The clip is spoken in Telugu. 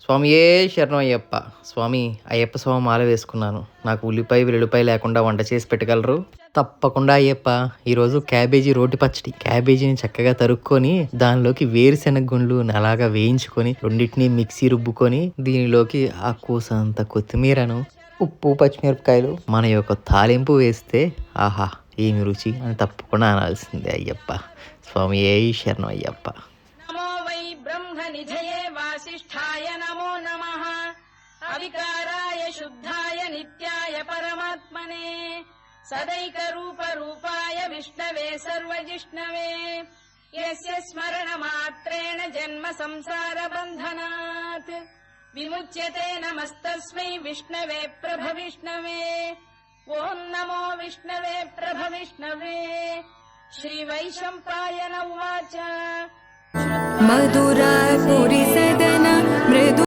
స్వామియే శరణం అయ్యప్ప. స్వామి, అయ్యప్ప స్వామి మాల వేసుకున్నాను. నాకు ఉల్లిపాయ వెల్లుల్లిపాయ లేకుండా వంట చేసి పెట్టగలరు? తప్పకుండా అయ్యప్ప. ఈరోజు క్యాబేజీ రోటి పచ్చడి. క్యాబేజీని చక్కగా తరుక్కొని దానిలోకి వేరుశెనగ గుండ్లు అలాగా వేయించుకొని రెండింటిని మిక్సీ రుబ్బుకొని దీనిలోకి ఆ కూసంత కొత్తిమీరను, ఉప్పు, పచ్చిమిరపకాయలు, మన యొక్క తాలింపు వేస్తే ఆహా ఏమి రుచి అని తప్పకుండా అనాల్సిందే అయ్యప్ప. స్వామి ఏ శరణం అయ్యప్ప. నిధయే వాసిష్ఠాయ నమో నమః అవికారాయ శుద్ధాయ నిత్యాయ పరమాత్మనే సదైక రూప రూపాయ విష్ణవే సర్వజిష్ణవే యస్య స్మరణ మాత్రేణ జన్మ సంసార బంధనాత్ విముచ్యతే నమస్తస్మై విష్ణవే ప్రభ విష్ణవే. ఓం నమో విష్ణవే ప్రభ విష్ణవే. శ్రీ వైశంపాయన ఉవాచ. मधुरापुरी सदा